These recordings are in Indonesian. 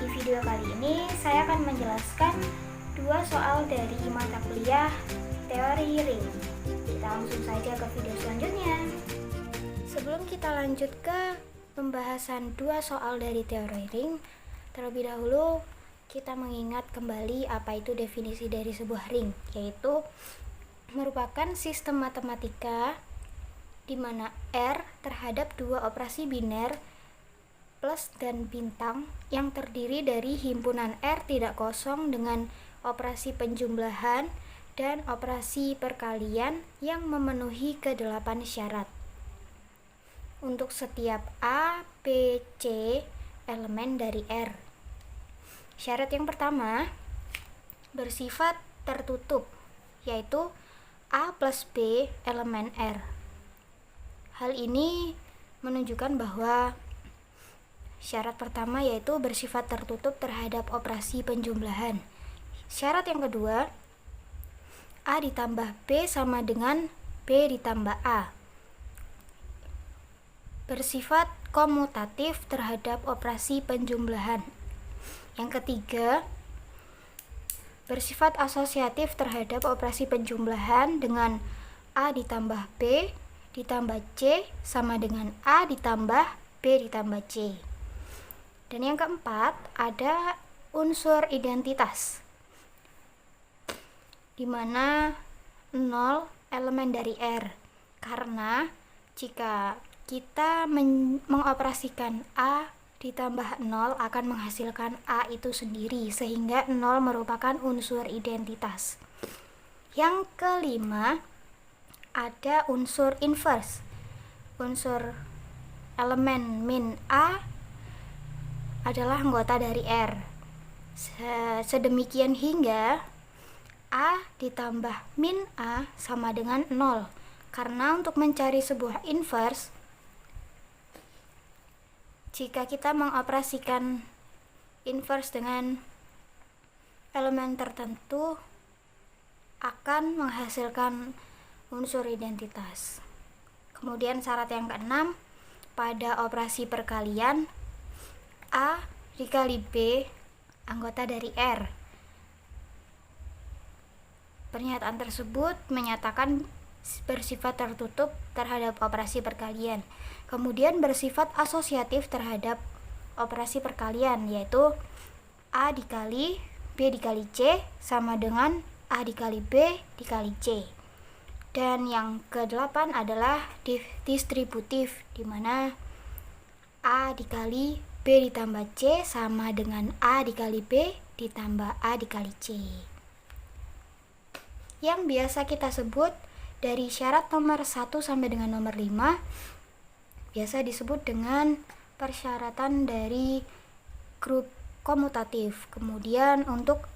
Di video kali ini saya akan menjelaskan dua soal dari mata kuliah teori ring. Kita langsung saja ke video selanjutnya. Sebelum kita lanjut ke pembahasan dua soal dari teori ring, terlebih dahulu kita mengingat kembali apa itu definisi dari sebuah ring, yaitu merupakan sistem matematika di mana R terhadap dua operasi biner plus dan bintang yang terdiri dari himpunan R tidak kosong dengan operasi penjumlahan dan operasi perkalian yang memenuhi ke-8 syarat. Untuk setiap A, B, C elemen dari R. Syarat yang pertama bersifat tertutup, yaitu A plus B elemen R. Hal ini menunjukkan bahwa syarat pertama yaitu bersifat tertutup terhadap operasi penjumlahan. Syarat yang kedua, A ditambah B sama dengan B ditambah A. Bersifat komutatif terhadap operasi penjumlahan. Yang ketiga, bersifat asosiatif terhadap operasi penjumlahan dengan A ditambah B ditambah C sama dengan A ditambah B ditambah C. Dan yang keempat, ada unsur identitas, di mana 0 elemen dari R. Karena jika kita mengoperasikan A ditambah 0 akan menghasilkan A itu sendiri, sehingga 0 merupakan unsur identitas. Yang kelima, ada unsur inverse. Unsur elemen min A adalah anggota dari R. Sedemikian hingga A ditambah min A sama dengan 0. Karena untuk mencari sebuah inverse, jika kita mengoperasikan inverse dengan elemen tertentu akan menghasilkan unsur identitas. Kemudian syarat yang keenam, pada operasi perkalian A dikali B anggota dari R. Pernyataan tersebut menyatakan bersifat tertutup terhadap operasi perkalian. Kemudian bersifat asosiatif terhadap operasi perkalian, yaitu A dikali B dikali C sama dengan A dikali B dikali C. Dan yang ke-8 adalah distributif, di mana A dikali B ditambah C sama dengan A dikali B ditambah A dikali C. Yang biasa kita sebut dari syarat nomor 1 sampai dengan nomor 5 biasa disebut dengan persyaratan dari grup komutatif. Kemudian untuk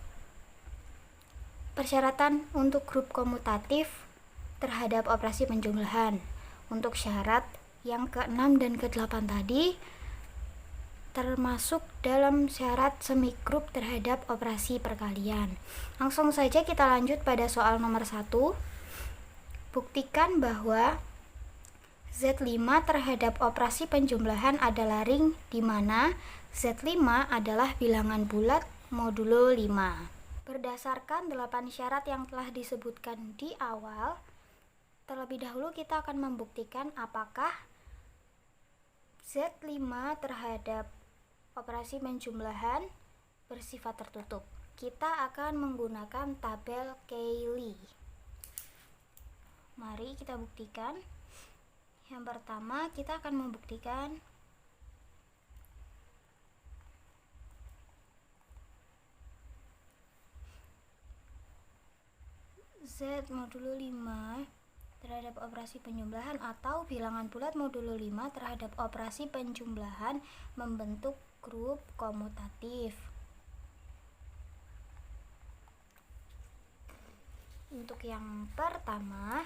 persyaratan untuk grup komutatif terhadap operasi penjumlahan. Untuk syarat yang ke-6 dan ke-8 tadi termasuk dalam syarat semigrup terhadap operasi perkalian. Langsung saja kita lanjut pada soal nomor 1. Buktikan bahwa Z5 terhadap operasi penjumlahan adalah ring di mana Z5 adalah bilangan bulat modulo 5. Berdasarkan 8 syarat yang telah disebutkan di awal, terlebih dahulu kita akan membuktikan apakah Z5 terhadap operasi penjumlahan bersifat tertutup. Kita akan menggunakan tabel Cayley. Mari kita buktikan. Yang pertama, kita akan membuktikan Z modulo 5 terhadap operasi penjumlahan atau bilangan bulat modulo 5 terhadap operasi penjumlahan membentuk grup komutatif. Untuk yang pertama,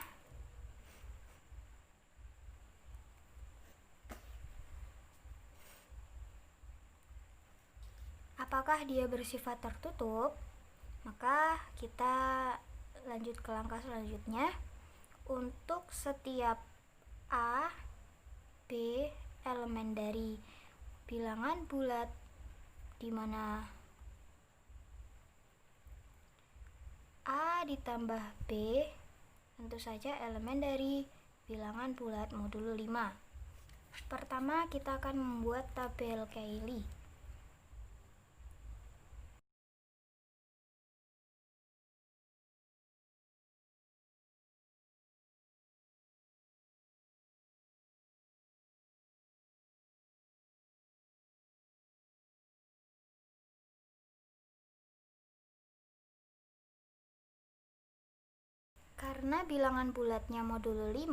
apakah dia bersifat tertutup? Maka kita lanjut ke langkah selanjutnya. Untuk setiap A, B elemen dari bilangan bulat, di mana A ditambah B tentu saja elemen dari bilangan bulat modulo 5. Pertama, kita akan membuat tabel Cayley. Karena bilangan bulatnya modulo 5,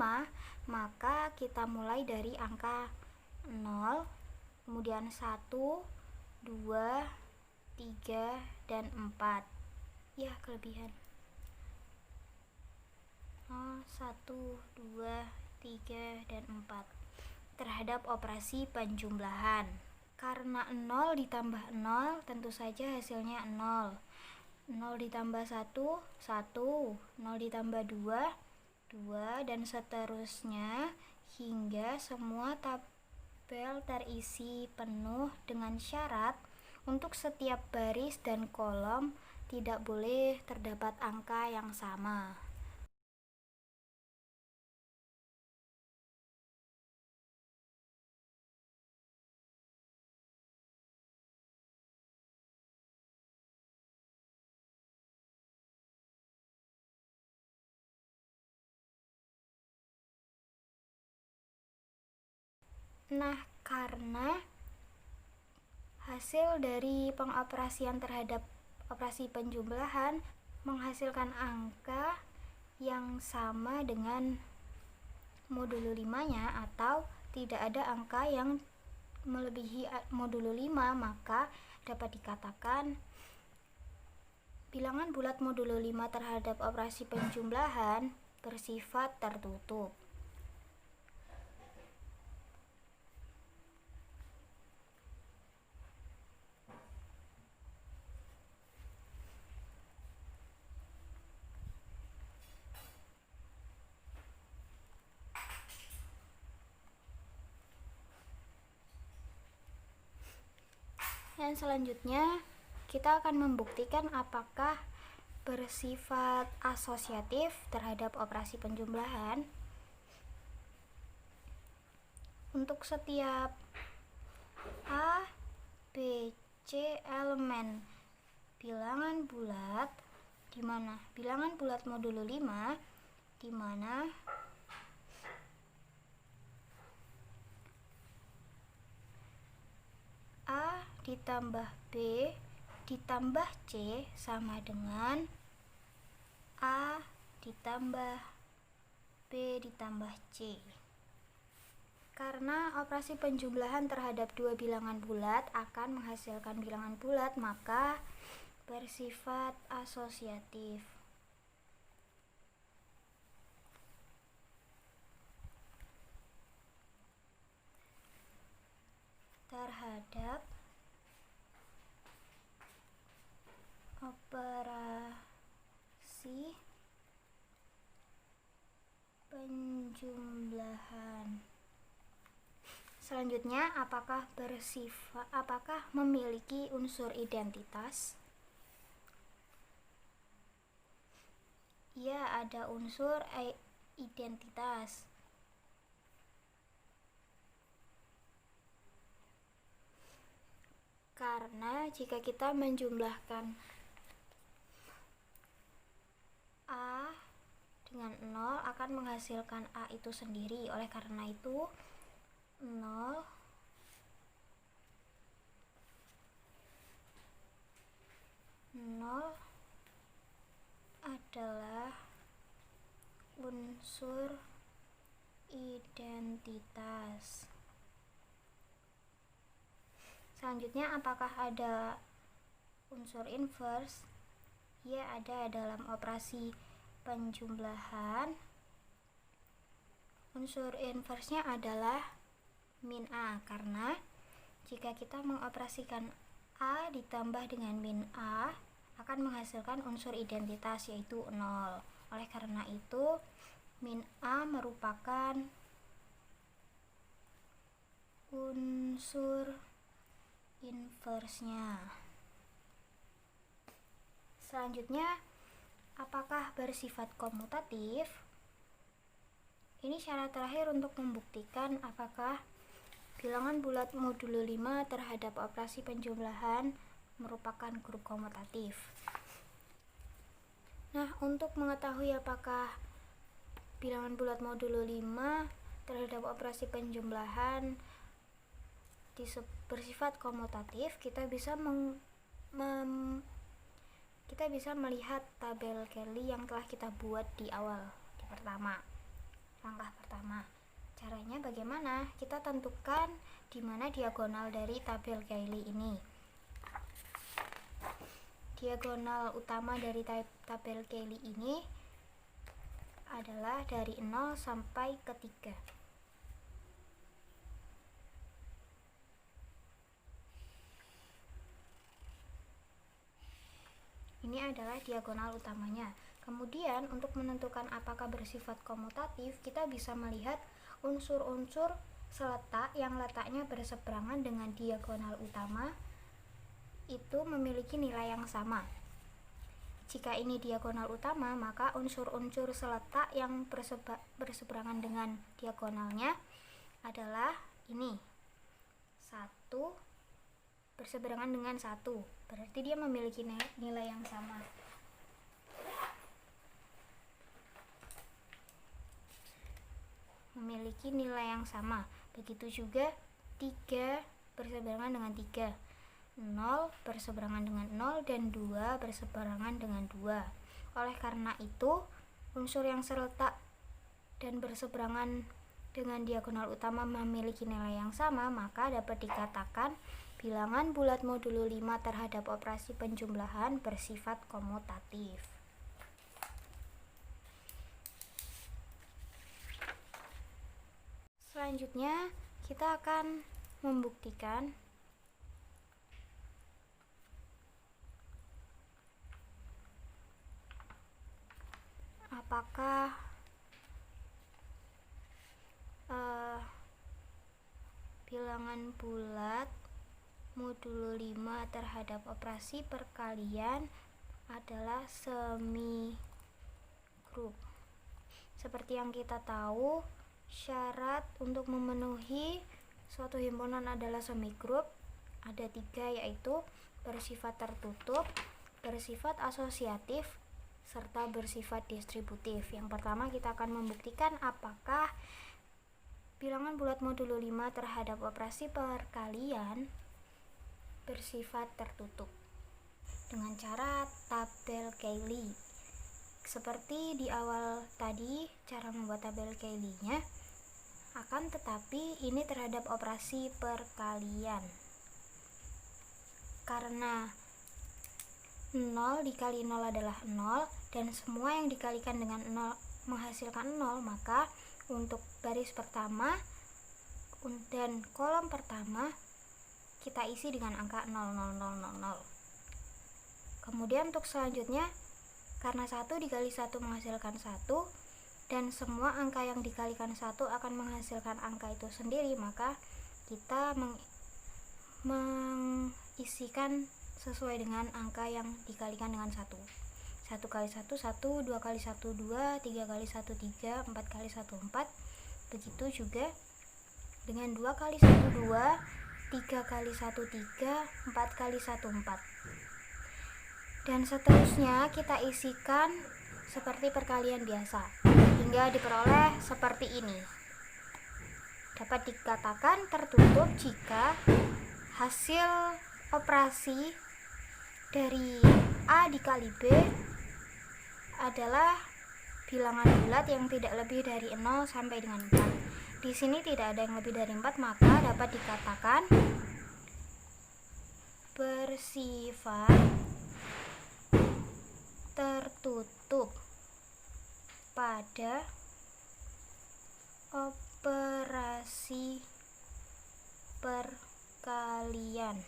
maka kita mulai dari angka 0, kemudian 1, 2, 3, dan 4. Ya, kelebihan. 0, 1, 2, 3, dan 4 terhadap operasi penjumlahan. Karena 0 ditambah 0, tentu saja hasilnya 0. 0 ditambah 1, 1, 0 ditambah 2, 2, dan seterusnya hingga semua tabel terisi penuh dengan syarat untuk setiap baris dan kolom tidak boleh terdapat angka yang sama. Nah, karena hasil dari pengoperasian terhadap operasi penjumlahan menghasilkan angka yang sama dengan modulo 5-nya, atau tidak ada angka yang melebihi modulo 5, maka dapat dikatakan bilangan bulat modulo 5 terhadap operasi penjumlahan bersifat tertutup. Dan selanjutnya kita akan membuktikan apakah bersifat asosiatif terhadap operasi penjumlahan. Untuk setiap A, B, C elemen bilangan bulat, di mana bilangan bulat modulo 5, di mana A ditambah B ditambah C sama dengan A ditambah B ditambah C. Karena operasi penjumlahan terhadap dua bilangan bulat akan menghasilkan bilangan bulat, maka bersifat asosiatif. Terhadap operasi penjumlahan. Selanjutnya, apakah memiliki unsur identitas? Ya, ada unsur identitas. Karena jika kita menjumlahkan A dengan 0 akan menghasilkan A itu sendiri. Oleh karena itu 0 adalah unsur identitas. Selanjutnya, apakah ada unsur inverse? Ya, ada. Dalam operasi penjumlahan unsur inverse-nya adalah min A, karena jika kita mengoperasikan A ditambah dengan min A akan menghasilkan unsur identitas, yaitu 0. Oleh karena itu min A merupakan unsur inversnya. Selanjutnya, apakah bersifat komutatif? Ini syarat terakhir untuk membuktikan apakah bilangan bulat modulo 5 terhadap operasi penjumlahan merupakan grup komutatif. Nah, untuk mengetahui apakah bilangan bulat modulo 5 terhadap operasi penjumlahan bersifat komutatif, kita bisa melihat tabel Cayley yang telah kita buat di awal, langkah pertama. Caranya bagaimana? Kita tentukan di mana diagonal dari tabel Cayley ini. Diagonal utama dari tabel Cayley ini adalah dari 0 sampai ke 3. Ini adalah diagonal utamanya. Kemudian untuk menentukan apakah bersifat komutatif, kita bisa melihat unsur-unsur seletak yang letaknya berseberangan dengan diagonal utama itu memiliki nilai yang sama. Jika ini diagonal utama, maka unsur-unsur seletak yang berseberangan dengan diagonalnya adalah ini. 1 berseberangan dengan 1, berarti dia memiliki nilai yang sama. Memiliki nilai yang sama. Begitu juga 3 berseberangan dengan 3, 0 berseberangan dengan 0, dan 2 berseberangan dengan 2. Oleh karena itu, unsur yang serletak dan berseberangan dengan diagonal utama memiliki nilai yang sama, maka dapat dikatakan bilangan bulat modulo 5 terhadap operasi penjumlahan bersifat komutatif. Selanjutnya, kita akan membuktikan apakah bilangan bulat modulo 5 terhadap operasi perkalian adalah semi grup. Seperti yang kita tahu, syarat untuk memenuhi suatu himpunan adalah semi grup ada 3, yaitu bersifat tertutup, bersifat asosiatif, serta bersifat distributif. Yang pertama, kita akan membuktikan apakah bilangan bulat modulo 5 terhadap operasi perkalian bersifat tertutup dengan cara tabel Cayley. Seperti di awal tadi, cara membuat tabel Cayley-nya, akan tetapi ini terhadap operasi perkalian. Karena 0 dikali 0 adalah 0, dan semua yang dikalikan dengan 0 menghasilkan 0, maka untuk baris pertama dan kolom pertama kita isi dengan angka 00000. Kemudian untuk selanjutnya, karena 1 dikali 1 menghasilkan 1, dan semua angka yang dikalikan 1 akan menghasilkan angka itu sendiri, maka kita mengisikan sesuai dengan angka yang dikalikan dengan 1. 1 kali 1, 1, 2 kali 1, 2, 3 kali 1, 3, 4 kali 1, 4. Begitu juga dengan 2 kali 1, 2, 3 kali 1, 3, 4 kali 1, 4. Dan seterusnya kita isikan seperti perkalian biasa hingga diperoleh seperti ini. Dapat dikatakan tertutup jika hasil operasi dari A dikali B adalah bilangan bulat yang tidak lebih dari 0 sampai dengan 4. Di sini tidak ada yang lebih dari 4, maka dapat dikatakan bersifat tertutup pada operasi perkalian.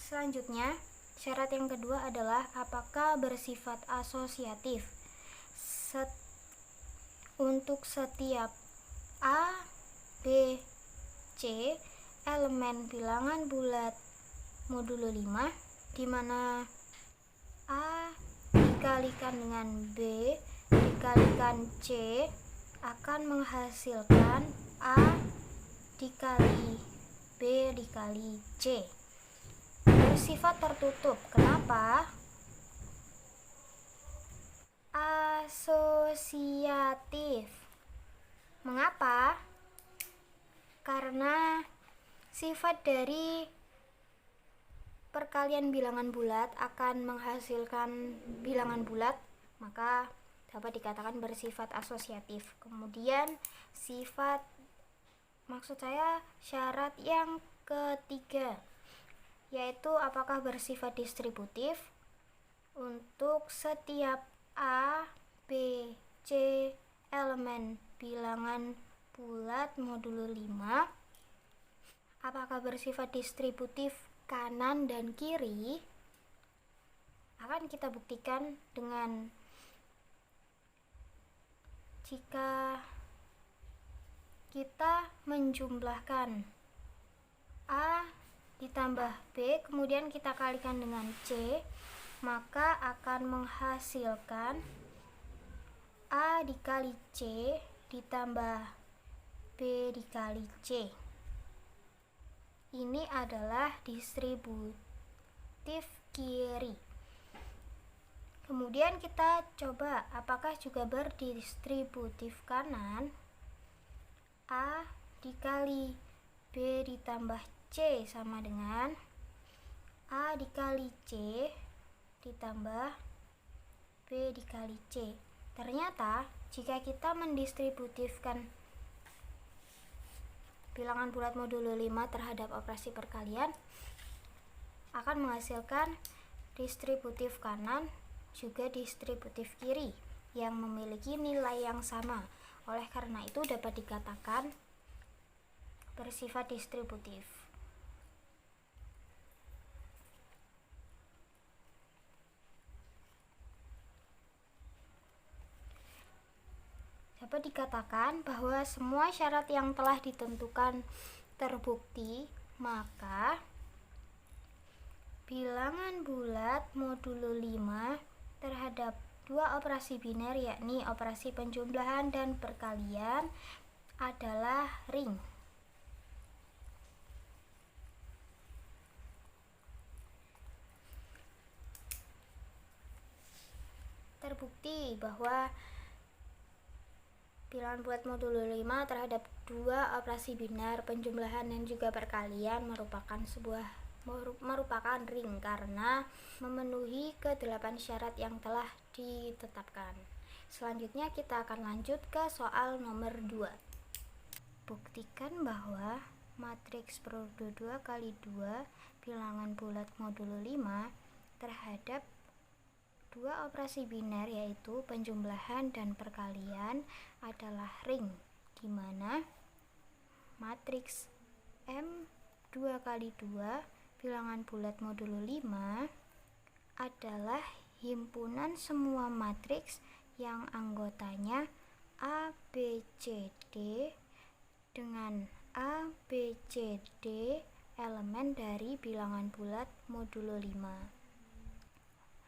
Selanjutnya, syarat yang kedua adalah apakah bersifat asosiatif. Untuk setiap A, B, C elemen bilangan bulat modulo 5, di mana A dikalikan dengan B dikalikan C akan menghasilkan A dikali B dikali C. Bersifat tertutup. Kenapa? Asosiatif. Mengapa? Karena sifat dari perkalian bilangan bulat akan menghasilkan bilangan bulat, maka dapat dikatakan bersifat asosiatif. Kemudian syarat yang ketiga, yaitu apakah bersifat distributif. Untuk setiap A, B, C elemen bilangan bulat modulo 5, apakah bersifat distributif kanan dan kiri, akan kita buktikan dengan jika kita menjumlahkan A ditambah B, kemudian kita kalikan dengan C, maka akan menghasilkan A dikali C ditambah B dikali C. Ini adalah distributif kiri. Kemudian kita coba apakah juga berdistributif kanan. A dikali B ditambah C sama dengan A dikali C ditambah B dikali C. Ternyata jika kita mendistributifkan bilangan bulat modulo 5 terhadap operasi perkalian, akan menghasilkan distributif kanan juga distributif kiri yang memiliki nilai yang sama. Oleh karena itu dapat dikatakan bersifat distributif. Dapat dikatakan bahwa semua syarat yang telah ditentukan terbukti, maka bilangan bulat modulo 5 terhadap dua operasi biner, yakni operasi penjumlahan dan perkalian, adalah ring. Terbukti bahwa bilangan bulat modulo 5 terhadap dua operasi biner, penjumlahan dan juga perkalian merupakan ring karena memenuhi ke-8 syarat yang telah ditetapkan. Selanjutnya kita akan lanjut ke soal nomor 2. Buktikan bahwa matriks produk 2 kali 2 bilangan bulat modulo 5 terhadap dua operasi biner, yaitu penjumlahan dan perkalian, adalah ring, di mana matriks M2 kali 2 bilangan bulat modulo 5 adalah himpunan semua matriks yang anggotanya A, B, C, D dengan A, B, C, D elemen dari bilangan bulat modulo 5.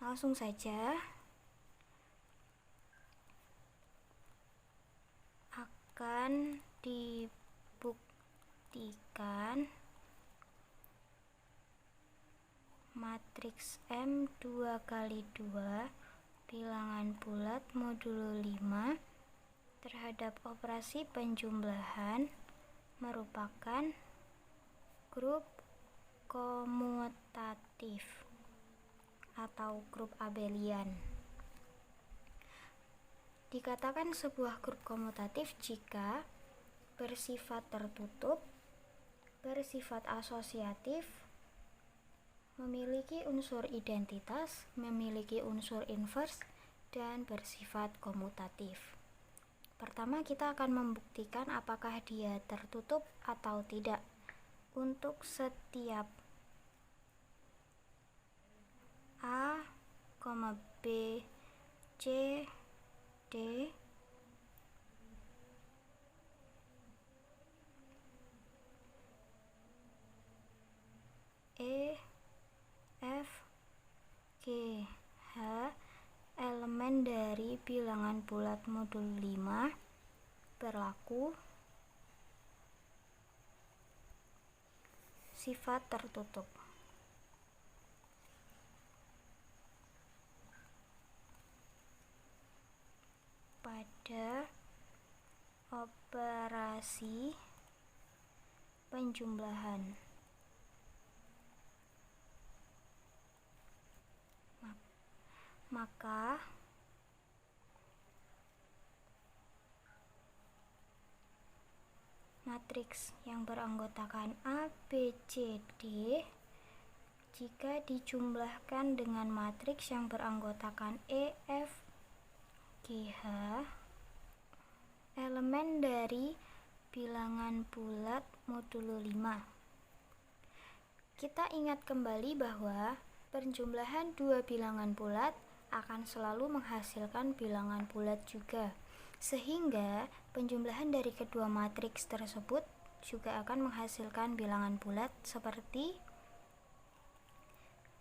Langsung saja akan dibuktikan matriks M2 kali 2 bilangan bulat modulo 5 terhadap operasi penjumlahan merupakan grup komutatif atau grup abelian. Dikatakan sebuah grup komutatif jika bersifat tertutup, bersifat asosiatif, memiliki unsur identitas, memiliki unsur invers, dan bersifat komutatif. Pertama, kita akan membuktikan apakah dia tertutup atau tidak. Untuk setiap A, B, C, D GH elemen dari bilangan bulat modul 5 berlaku sifat tertutup. Pada operasi penjumlahan. Maka matriks yang beranggotakan A, B, C, D jika dijumlahkan dengan matriks yang beranggotakan E, F, G, H elemen dari bilangan bulat modulo 5. Kita ingat kembali bahwa penjumlahan dua bilangan bulat akan selalu menghasilkan bilangan bulat juga, sehingga penjumlahan dari kedua matriks tersebut juga akan menghasilkan bilangan bulat seperti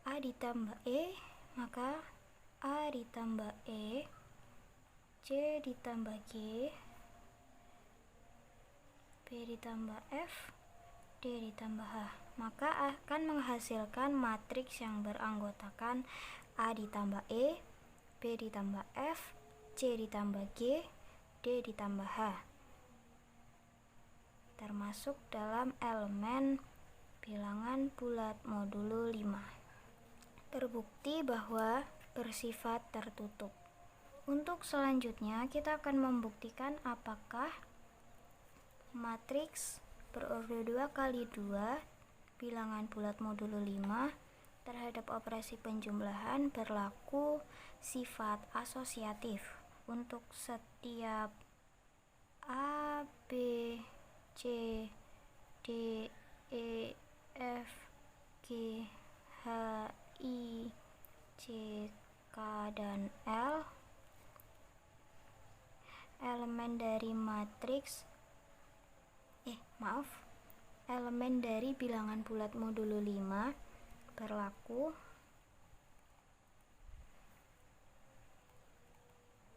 A ditambah E, maka A ditambah E, C ditambah G, B ditambah F, D ditambah H, maka akan menghasilkan matriks yang beranggotakan A ditambah E, B ditambah F, C ditambah G, D ditambah H, termasuk dalam elemen bilangan bulat modulo 5. Terbukti bahwa bersifat tertutup. Untuk selanjutnya kita akan membuktikan apakah matriks berorde 2 kali 2 bilangan bulat modulo 5 terhadap operasi penjumlahan berlaku sifat asosiatif untuk setiap A, B, C, D, E, F, G, H, I, J, K, dan L. Elemen dari elemen dari bilangan bulat modulo 5 berlaku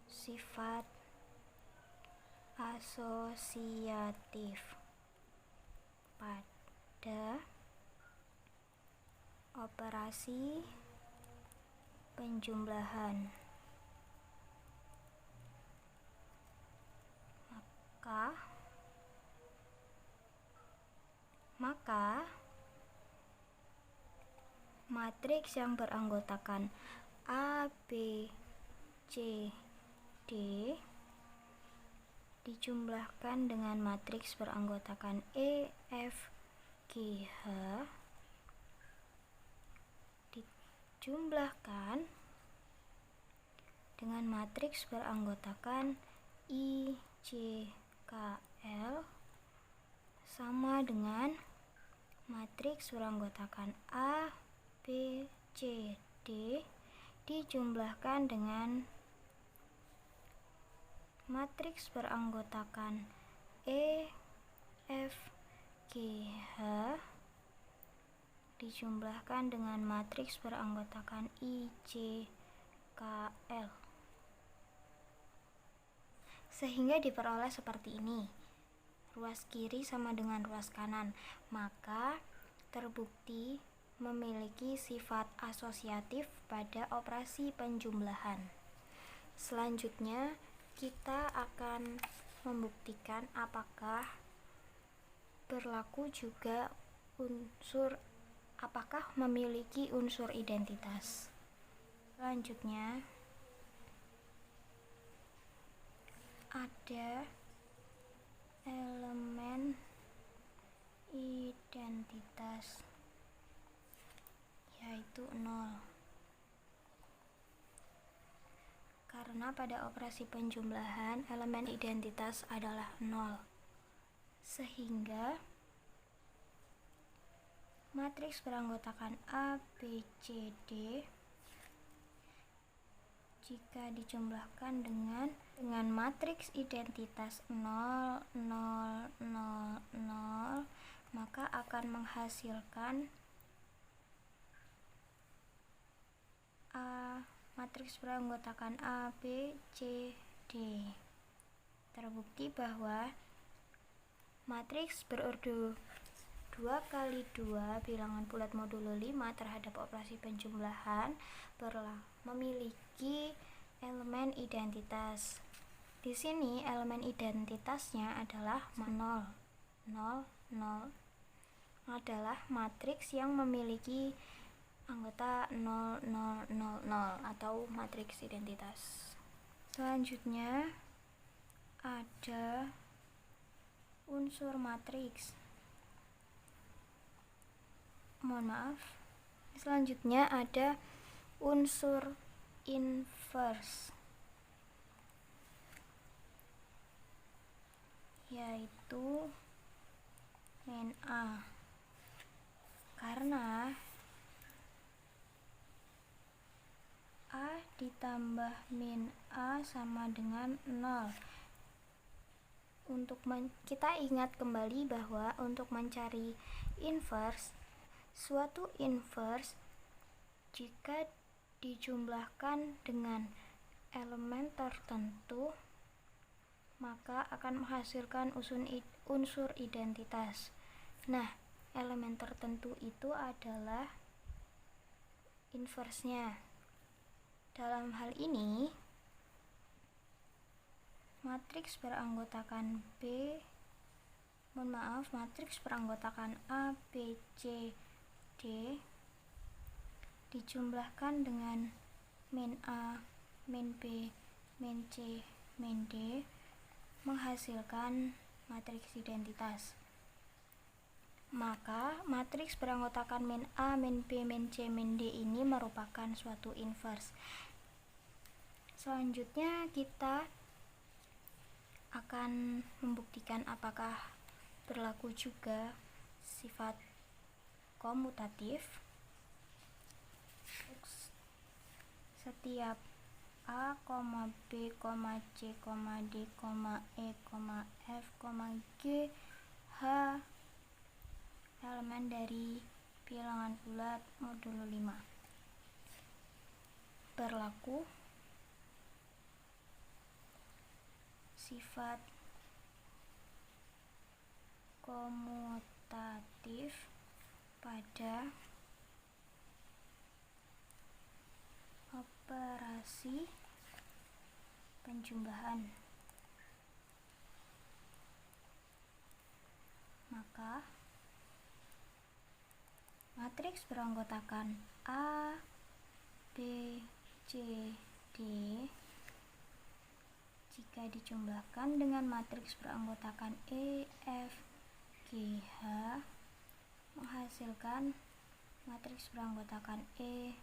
sifat asosiatif pada operasi penjumlahan. Maka matriks yang beranggotakan A, B, C, D dijumlahkan dengan matriks beranggotakan E, F, G, H dijumlahkan dengan matriks beranggotakan I, J, K, L sama dengan matriks beranggotakan A, B, C, D dijumlahkan dengan matriks beranggotakan E, F, G, H dijumlahkan dengan matriks beranggotakan I, J, K, L, sehingga diperoleh seperti ini. Ruas kiri sama dengan ruas kanan, maka terbukti memiliki sifat asosiatif pada operasi penjumlahan. Selanjutnya kita akan membuktikan apakah berlaku juga apakah memiliki unsur identitas. Selanjutnya ada elemen identitas yaitu 0, karena pada operasi penjumlahan elemen identitas adalah 0, sehingga matriks beranggotakan A, B, C, D jika dijumlahkan dengan matriks identitas 0, 0, 0, 0, maka akan menghasilkan matriks beranggotakan A, B, C, D. Terbukti bahwa matriks berordo 2x2 bilangan bulat modulo 5 terhadap operasi penjumlahan memiliki elemen identitas. Di sini elemen identitasnya adalah 0, 0, 0 adalah matriks yang memiliki anggota 0, 0, 0, 0 atau matriks identitas. Selanjutnya ada unsur matriks. Selanjutnya ada unsur inverse, yaitu min A. Karena A ditambah min A sama dengan 0. Kita ingat kembali bahwa untuk mencari inverse, suatu inverse jika dijumlahkan dengan elemen tertentu maka akan menghasilkan unsur identitas. Nah, elemen tertentu itu adalah inversenya. Dalam hal ini matriks beranggotakan matriks beranggotakan A, B, C, D dijumlahkan dengan min A, min B, min C, min D menghasilkan matriks identitas. Maka matriks beranggotakan min A, min B, min C, min D ini merupakan suatu inverse. Selanjutnya kita akan membuktikan apakah berlaku juga sifat komutatif. Setiap A, B, C, D, E, F, G, H elemen dari bilangan bulat modulo 5 berlaku sifat komutatif pada operasi penjumlahan. Maka matriks beranggotakan A, B, C, D jika dijumlahkan dengan matriks beranggotakan E, F, G, H menghasilkan matriks beranggotakan E,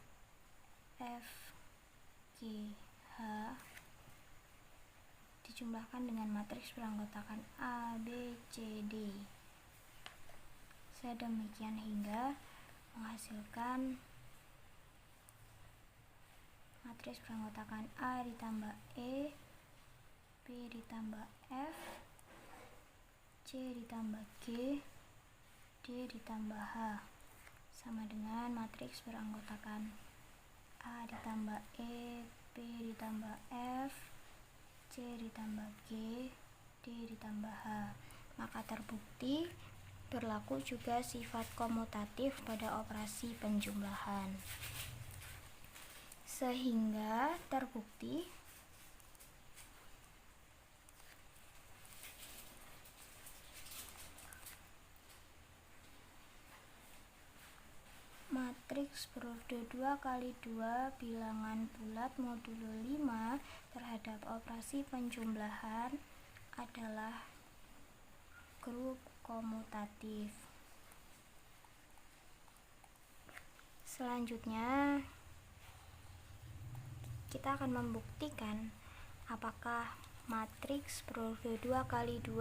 F, G, H dijumlahkan dengan matriks beranggotakan A, B, C, D. Sedemikian hingga menghasilkan matriks beranggotakan A ditambah E, B ditambah F, C ditambah G, D ditambah H sama dengan matriks beranggotakan A ditambah E, B ditambah F, C ditambah G, D ditambah H. Maka terbukti berlaku juga sifat komutatif pada operasi penjumlahan. Sehingga terbukti matriks berordo 2x2 bilangan bulat modulo 5 terhadap operasi penjumlahan adalah grup komutatif. Selanjutnya kita akan membuktikan apakah matriks berordo 2x2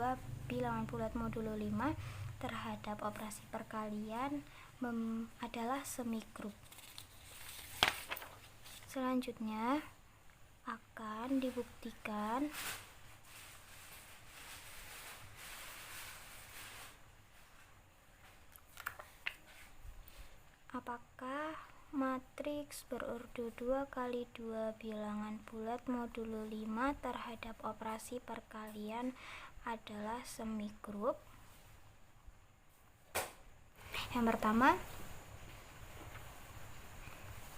bilangan bulat modulo 5 terhadap operasi perkalian adalah semigrup. Selanjutnya akan dibuktikan apakah matriks berurut 2 kali 2 bilangan bulat modulo 5 terhadap operasi perkalian adalah semigrup. Yang pertama,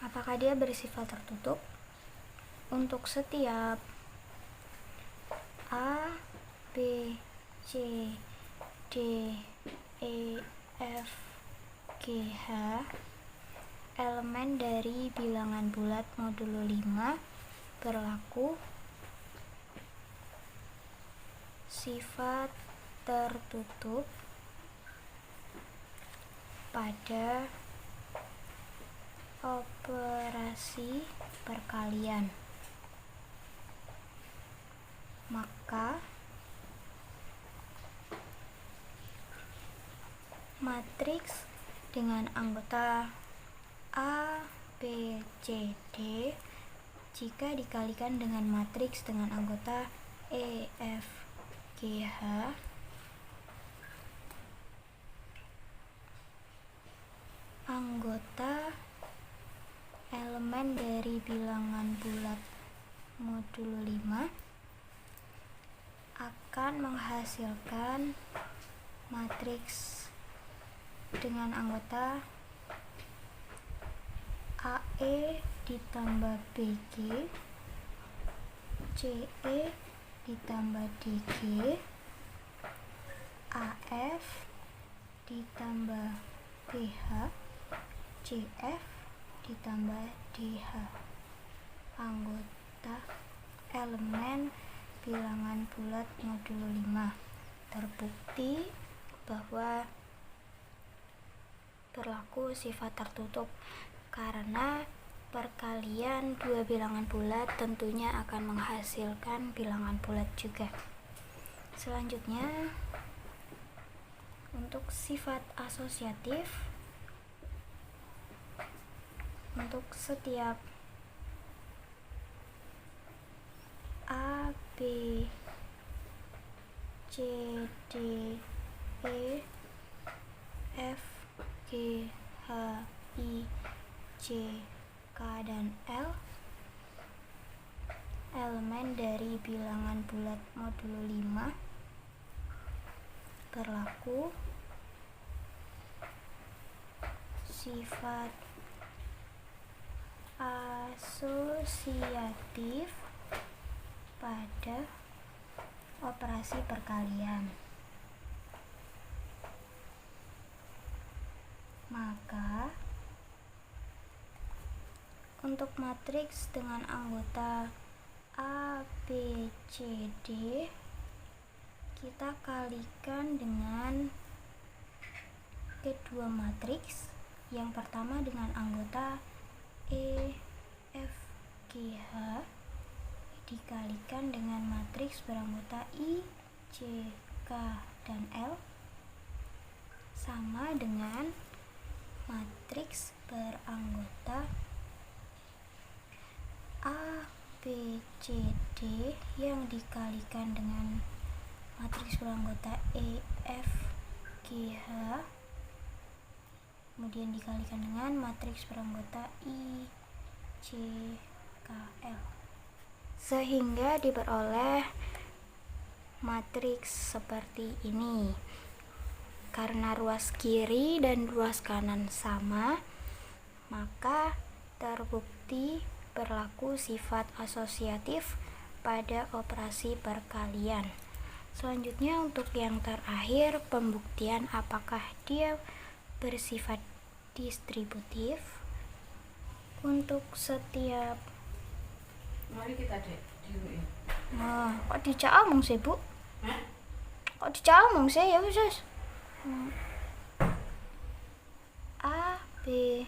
apakah dia bersifat tertutup? Untuk setiap A, B, C, D, E, F, G, H elemen dari bilangan bulat modulo 5 berlaku sifat tertutup pada operasi perkalian. Maka matriks dengan anggota A, B, C, D jika dikalikan dengan matriks dengan anggota E, F, G, H anggota elemen dari bilangan bulat modulo 5 akan menghasilkan matriks dengan anggota AE ditambah BG, CE ditambah DG, AF ditambah BH, CF ditambah DH anggota elemen bilangan bulat modulo 5. Terbukti bahwa berlaku sifat tertutup karena perkalian dua bilangan bulat tentunya akan menghasilkan bilangan bulat juga. Selanjutnya, untuk sifat asosiatif, untuk setiap A, B, C, D, E, F, G, H, I, J, K, dan L elemen dari bilangan bulat modulo 5 berlaku sifat asosiatif pada operasi perkalian. Maka untuk matriks dengan anggota A, B, C, D kita kalikan dengan kedua matriks. Yang pertama dengan anggota E, F, G, H dikalikan dengan matriks beranggota I, J, K, dan L sama dengan matriks beranggota A, B, C, D yang dikalikan dengan matriks beranggota E, F, G, H kemudian dikalikan dengan matriks beranggota I, J, K, L sehingga diperoleh matriks seperti ini. Karena ruas kiri dan ruas kanan sama, maka terbukti berlaku sifat asosiatif pada operasi perkalian. Selanjutnya untuk yang terakhir, pembuktian apakah dia bersifat distributif. Untuk setiap mari kita diruin. Nah, kok dijak omong sih, Bu? Kok dijak omong sih? Ya wis. A, B,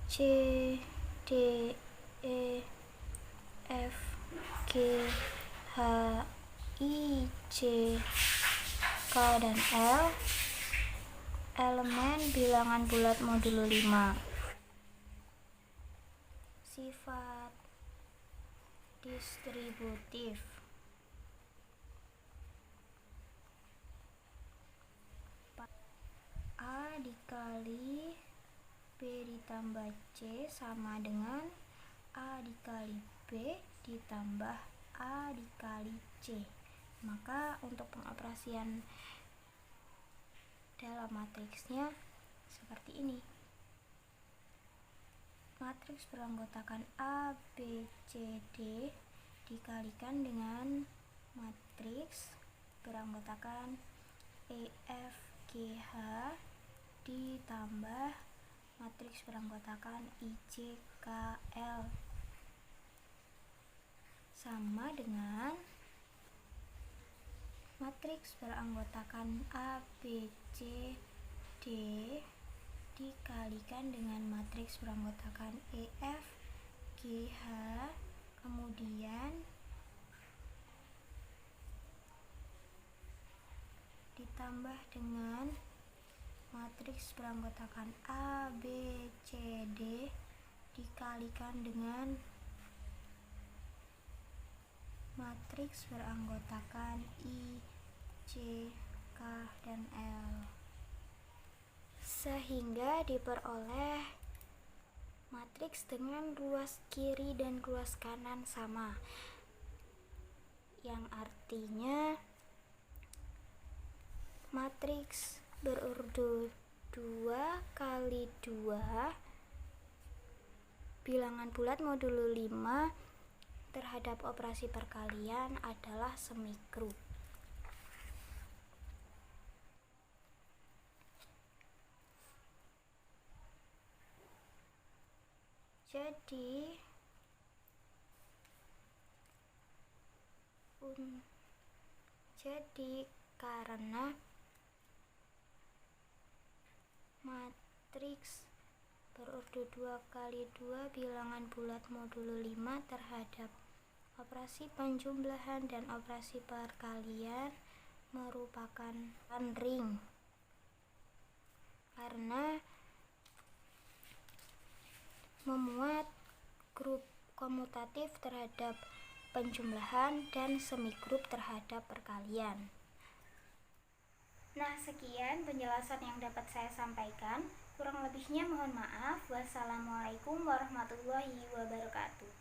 C, D, E, F, G, H, I, J, K, dan L elemen bilangan bulat modulo 5. Sifat distributif. A dikali B ditambah C sama dengan A dikali B ditambah A dikali C. Maka untuk pengoperasian dalam matriksnya seperti ini. Matriks beranggotakan A, B, C, D dikalikan dengan matriks beranggotakan E, F, G, H ditambah matriks beranggotakan I, J, K, L sama dengan matriks beranggotakan A, B, C, D dikalikan dengan matriks beranggotakan E, F, G, H kemudian ditambah dengan matriks beranggotakan A, B, C, D dikalikan dengan matriks beranggotakan I, J, K, dan L sehingga diperoleh matriks dengan ruas kiri dan ruas kanan sama, yang artinya matriks berurut 2 kali 2 bilangan bulat modulo 5 terhadap operasi perkalian adalah semigrup. Jadi karena matriks berurut 2 kali 2 bilangan bulat modulo 5 terhadap operasi penjumlahan dan operasi perkalian merupakan ring karena memuat grup komutatif terhadap penjumlahan dan semigrup terhadap perkalian. Nah, sekian penjelasan yang dapat saya sampaikan. Kurang lebihnya mohon maaf. Wassalamualaikum warahmatullahi wabarakatuh.